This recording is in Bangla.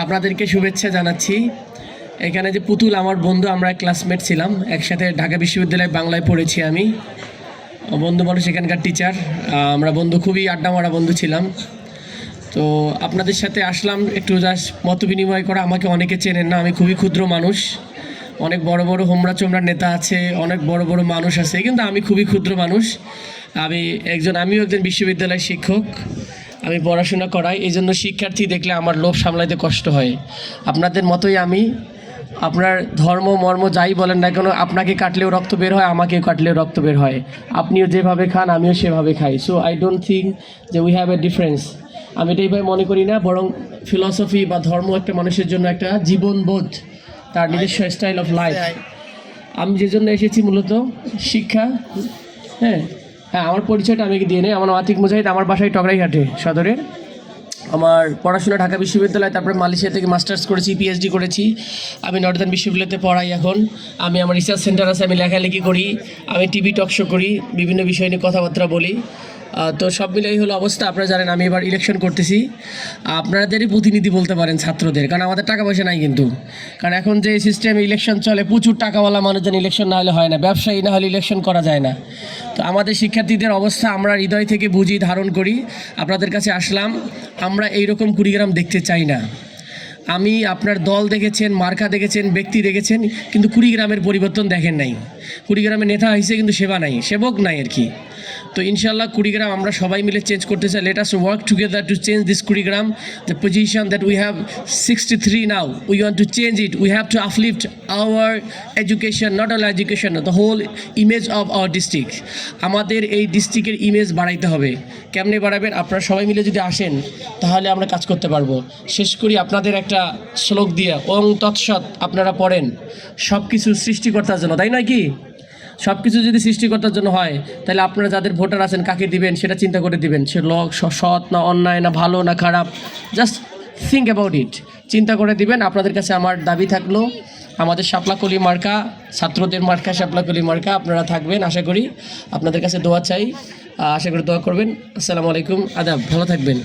আপনাদেরকে শুভেচ্ছা জানাচ্ছি। এখানে যে পুতুল আমার বন্ধু, আমরা ক্লাসমেট ছিলাম, একসাথে ঢাকা বিশ্ববিদ্যালয়ে বাংলায় পড়েছি। আমি বন্ধু মানুষ, এখানকার টিচার, আমরা বন্ধু, খুবই আড্ডা মারা বন্ধু ছিলাম। তো আপনাদের সাথে আসলাম একটু জাস্ট মত বিনিময় করা। আমাকে অনেকে চেনেন না, আমি খুবই ক্ষুদ্র মানুষ। অনেক বড় বড় হোমরা চোমরা নেতা আছে, অনেক বড় বড় মানুষ আছে, কিন্তু আমি খুবই ক্ষুদ্র মানুষ। আমিও একজন বিশ্ববিদ্যালয়ের শিক্ষক। আমি পড়াশোনা করাই, এই জন্য শিক্ষার্থী দেখলে আমার লোভ সামলাইতে কষ্ট হয়। আপনাদের মতোই আমি, আপনার ধর্ম মর্ম যাই বলেন না কেন, আপনাকে কাটলেও রক্ত বের হয়, আমাকেও কাটলেও রক্ত বের হয়। আপনিও যেভাবে খান আমিও সেভাবে খাই। সো আই ডোন্ট থিঙ্ক যে উই হ্যাভ এ ডিফারেন্স। আমি এটা এইভাবে মনে করি না, বরং ফিলসফি বা ধর্ম একটা মানুষের জন্য একটা জীবনবোধ, তার নিজস্ব স্টাইল অফ লাইফ। আমি যে জন্য এসেছি মূলত শিক্ষা। হ্যাঁ, আমার পরিচয়টা আমি দিয়ে নেই। আমার আতিক মুজাহিদ, আমার বাসায় টগরাইঘাটে সদরের। আমার পড়াশোনা ঢাকা বিশ্ববিদ্যালয়, তারপরে মালয়েশিয়া থেকে মাস্টার্স করেছি, পিএইচডি করেছি। আমি নর্দার্ন বিশ্ববিদ্যালয়তে পড়াই এখন। আমি আমার রিসার্চ সেন্টার আছে, আমি লেখালেখি করি, আমি টিভি টক শো করি, বিভিন্ন বিষয় নিয়ে কথাবার্তা বলি। তো সব মিলেই হলো অবস্থা। আপনারা জানেন আমি এবার ইলেকশন করতেছি। আপনাদেরই প্রতিনিধি বলতে পারেন ছাত্রদের, কারণ আমাদের টাকা পয়সা নাই কিন্তু। কারণ এখন যে সিস্টেমে ইলেকশন চলে, প্রচুর টাকাওয়ালা মানুষজন ইলেকশন না হলে হয় না, ব্যবসায়ী না হলে ইলেকশন করা যায় না। তো আমাদের শিক্ষার্থীদের অবস্থা আমরা হৃদয় থেকে বুঝি, ধারণ করি। আপনাদের কাছে আসলাম। আমরা এইরকম কুড়িগ্রাম দেখতে চাই না। আপনার দল দেখেছেন, মার্কা দেখেছেন, ব্যক্তি দেখেছেন, কিন্তু কুড়িগ্রামের পরিবর্তন দেখেন নাই। কুড়িগ্রামের নেতা হয়েছে কিন্তু সেবা নাই, সেবক নাই আর কি। তো ইনশাল্লাহ কুড়িগ্রাম আমরা সবাই মিলে চেঞ্জ করতে চাই। Let us work together to change this Kurigram. The position that we have 63 now, we want to change it. We have to uplift our education, not only education, the whole image of our district. আমাদের এই ডিস্ট্রিক্টের ইমেজ বাড়াইতে হবে। কেমনে বাড়াবেন? আপনারা সবাই মিলে যদি আসেন তাহলে আমরা কাজ করতে পারবো। শেষ করি আপনাদের একটা শ্লোক দিয়ে, ওং তৎসৎ আপনারা পড়েন। সব কিছু সৃষ্টিকর্তার জন্য, তাই নয় কি? সব কিছু যদি সৃষ্টিকর্তার জন্য হয়, তাহলে আপনারা যাদের ভোটার আছেন কাকে দিবেন সেটা চিন্তা করে দিবেন। সে লোক সৎ না অন্যায় না ভালো না খারাপ, জাস্ট থিঙ্ক অ্যাবাউট ইট, চিন্তা করে দিবেন। আপনাদের কাছে আমার দাবি থাকলো, আমাদের শাপলাকলি মার্কা, ছাত্রদের মার্কা শাপলাকলি মার্কা, আপনারা থাকবেন আশা করি। আপনাদের কাছে দোয়া চাই, আশা করি দোয়া করবেন। আসসালামু আলাইকুম, আদাব, ভালো থাকবেন।